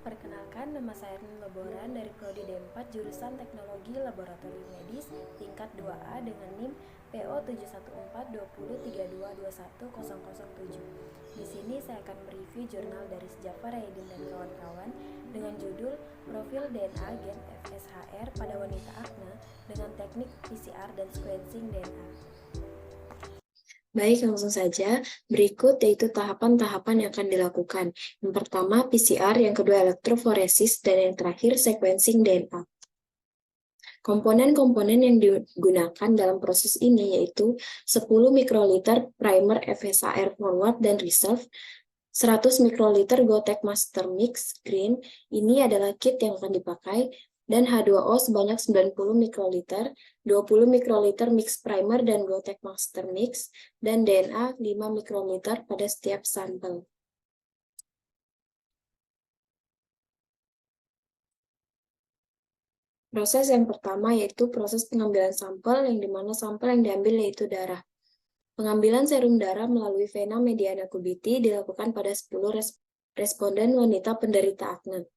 Perkenalkan, nama saya Ernil Loboran dari Prodi D4 jurusan Teknologi Laboratorium Medis tingkat 2A dengan NIM PO 7142032210007. Di sini saya akan mereview jurnal dari Jafar Raidin dan kawan-kawan dengan judul Profil DNA Gen FSHR pada wanita akne dengan teknik PCR dan sequencing DNA. Baik, langsung saja. Berikut yaitu tahapan-tahapan yang akan dilakukan. Yang pertama PCR, yang kedua elektroforesis, dan yang terakhir sequencing DNA. Komponen-komponen yang digunakan dalam proses ini yaitu 10 mikroliter primer FSHR forward dan reserve, 100 mikroliter Gotek Master Mix Green, ini adalah kit yang akan dipakai, dan H2O sebanyak 90 mikroliter, 20 mikroliter mix primer dan Gotek Master Mix, dan DNA 5 mikroliter pada setiap sampel. Proses yang pertama yaitu proses pengambilan sampel, yang dimana sampel yang diambil yaitu darah. Pengambilan serum darah melalui vena mediana cubiti dilakukan pada 10 responden wanita penderita akne.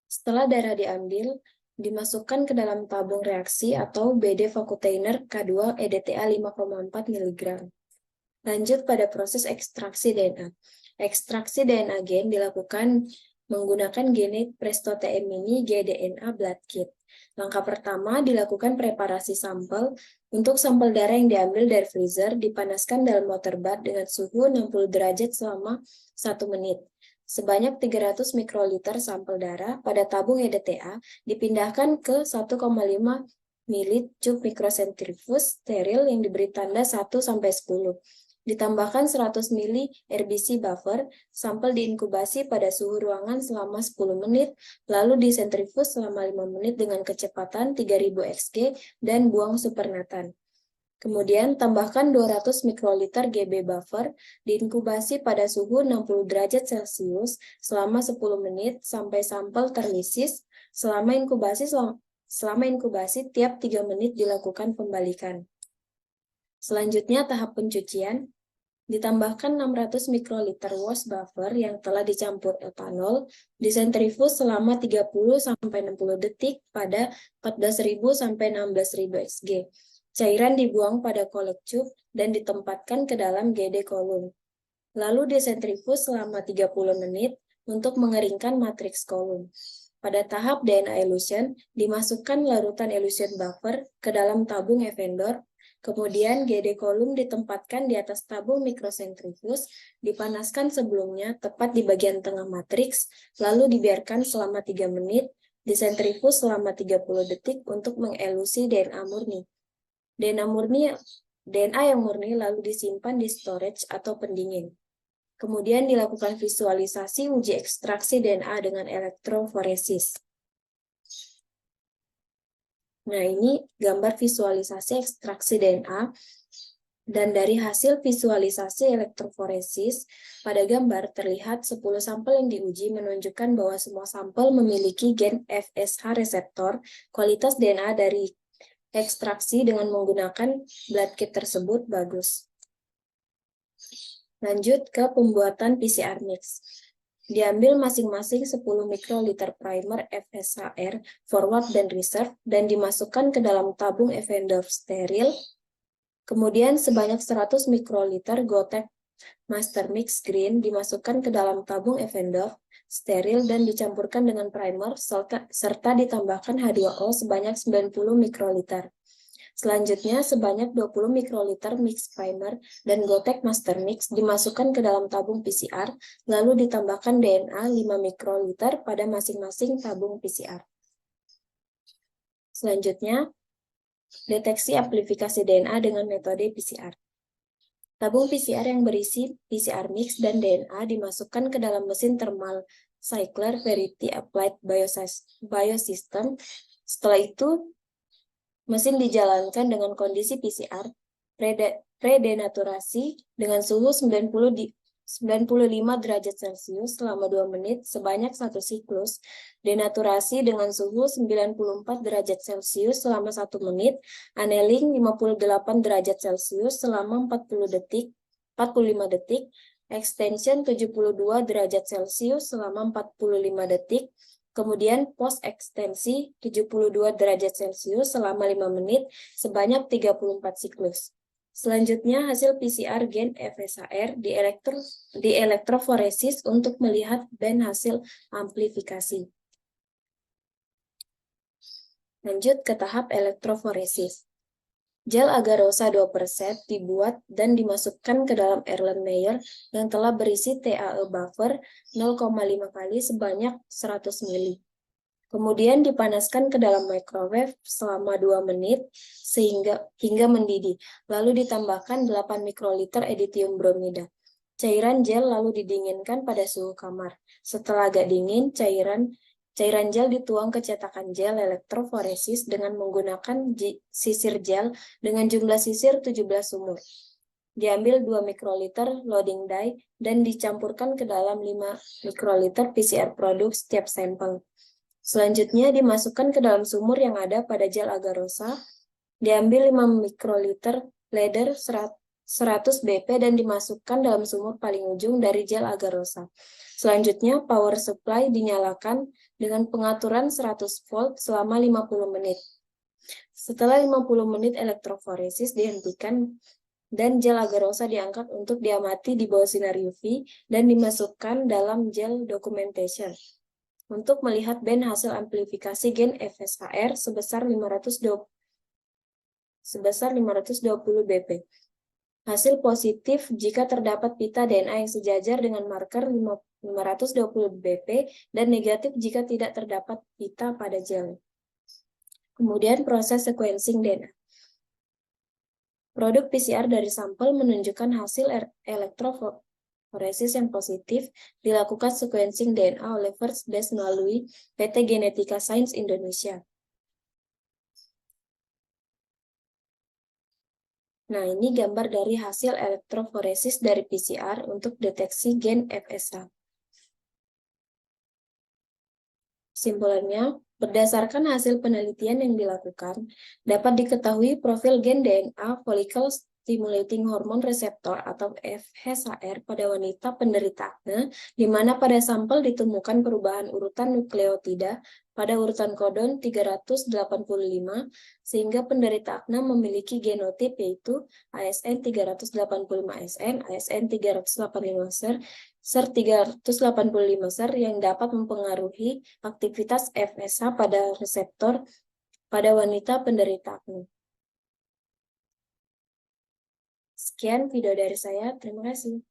Setelah darah diambil, dimasukkan ke dalam tabung reaksi atau BD Vacutainer K2 EDTA 5,4 mg. Lanjut pada proses ekstraksi DNA. Ekstraksi DNA gen dilakukan menggunakan Genetic Presto TM Mini gDNA Blood Kit. Langkah pertama dilakukan preparasi sampel. Untuk sampel darah yang diambil dari freezer, dipanaskan dalam water bath dengan suhu 60 derajat selama 1 menit. Sebanyak 300 mikroliter sampel darah pada tabung EDTA dipindahkan ke 1,5 ml cup mikrosentrifuge steril yang diberi tanda 1-10. Ditambahkan 100 ml RBC buffer, sampel diinkubasi pada suhu ruangan selama 10 menit, lalu disentrifus selama 5 menit dengan kecepatan 3000 Xg dan buang supernatan. Kemudian tambahkan 200 mikroliter GB buffer, diinkubasi pada suhu 60 derajat Celcius selama 10 menit sampai sampel terlisis. Selama inkubasi tiap 3 menit dilakukan pembalikan. Selanjutnya tahap pencucian. Ditambahkan 600 mikroliter wash buffer yang telah dicampur etanol, disentrifus selama 30-60 detik pada 14.000-16.000 Xg. Cairan dibuang pada kolek cup dan ditempatkan ke dalam GD kolum. Lalu disentrifus selama 30 menit untuk mengeringkan matriks kolum. Pada tahap DNA elution, dimasukkan larutan elution buffer ke dalam tabung Evander. Kemudian GD kolum ditempatkan di atas tabung mikrosentrifuge, dipanaskan sebelumnya tepat di bagian tengah matriks, lalu dibiarkan selama 3 menit, disentrifus selama 30 detik untuk mengelusi DNA murni. DNA yang murni lalu disimpan di storage atau pendingin. Kemudian dilakukan visualisasi uji ekstraksi DNA dengan elektroforesis. Nah, ini gambar visualisasi ekstraksi DNA. Dan dari hasil visualisasi elektroforesis, pada gambar terlihat 10 sampel yang diuji menunjukkan bahwa semua sampel memiliki gen FSH reseptor. Kualitas DNA dari ekstraksi dengan menggunakan blood kit tersebut bagus. Lanjut ke pembuatan PCR mix. Diambil masing-masing 10 mikroliter primer FSHR forward dan reserve dan dimasukkan ke dalam tabung Evander steril. Kemudian sebanyak 100 mikroliter Gotek Master Mix Green dimasukkan ke dalam tabung Evander steril dan dicampurkan dengan primer serta ditambahkan H2O sebanyak 90 mikroliter. Selanjutnya, sebanyak 20 mikroliter mix primer dan Gotek Master Mix dimasukkan ke dalam tabung PCR, lalu ditambahkan DNA 5 mikroliter pada masing-masing tabung PCR. Selanjutnya, deteksi amplifikasi DNA dengan metode PCR. Tabung PCR yang berisi PCR mix dan DNA dimasukkan ke dalam mesin thermal cycler Verity Applied Biosystem. Setelah itu, mesin dijalankan dengan kondisi PCR predenaturasi dengan suhu 95 derajat Celcius selama 2 menit sebanyak 1 siklus, denaturasi dengan suhu 94 derajat Celcius selama 1 menit, annealing 58 derajat Celcius selama 40 detik, 45 detik, extension 72 derajat Celcius selama 45 detik, kemudian post ekstensi 72 derajat Celcius selama 5 menit sebanyak 34 siklus. Selanjutnya, hasil PCR gen FSHR di elektroforesis untuk melihat band hasil amplifikasi. Lanjut ke tahap elektroforesis. Gel agarosa 2% dibuat dan dimasukkan ke dalam Erlenmeyer yang telah berisi TAE buffer 0,5 kali sebanyak 100 ml. Kemudian dipanaskan ke dalam microwave selama 2 menit hingga mendidih, lalu ditambahkan 8 mikroliter editium bromida. Cairan gel lalu didinginkan pada suhu kamar. Setelah agak dingin, cairan gel dituang ke cetakan gel elektroforesis dengan menggunakan sisir gel dengan jumlah sisir 17 sumur. Diambil 2 mikroliter loading dye dan dicampurkan ke dalam 5 mikroliter PCR produk setiap sampel. Selanjutnya dimasukkan ke dalam sumur yang ada pada gel agarosa, diambil 5 mikroliter leather 100 BP dan dimasukkan dalam sumur paling ujung dari gel agarosa. Selanjutnya power supply dinyalakan dengan pengaturan 100 volt selama 50 menit. Setelah 50 menit elektroforesis dihentikan dan gel agarosa diangkat untuk diamati di bawah sinar UV dan dimasukkan dalam gel documentation untuk melihat band hasil amplifikasi gen FSHR sebesar 520 BP. Hasil positif jika terdapat pita DNA yang sejajar dengan marker 520 BP dan negatif jika tidak terdapat pita pada gel. Kemudian proses sequencing DNA. Produk PCR dari sampel menunjukkan hasil elektroforesis yang positif, dilakukan sequencing DNA oleh First Base melalui PT Genetika Sains Indonesia. Nah, ini gambar dari hasil elektroforesis dari PCR untuk deteksi gen FSH. Kesimpulannya, berdasarkan hasil penelitian yang dilakukan, dapat diketahui profil gen DNA follicle stimulating hormone receptor atau FSHR pada wanita penderita akne, di mana pada sampel ditemukan perubahan urutan nukleotida pada urutan kodon 385, sehingga penderita akne memiliki genotip yaitu ASN 385SN, ASN 385 SER 385 SER yang dapat mempengaruhi aktivitas FSH pada reseptor pada wanita penderita akne. Sekian video dari saya, terima kasih.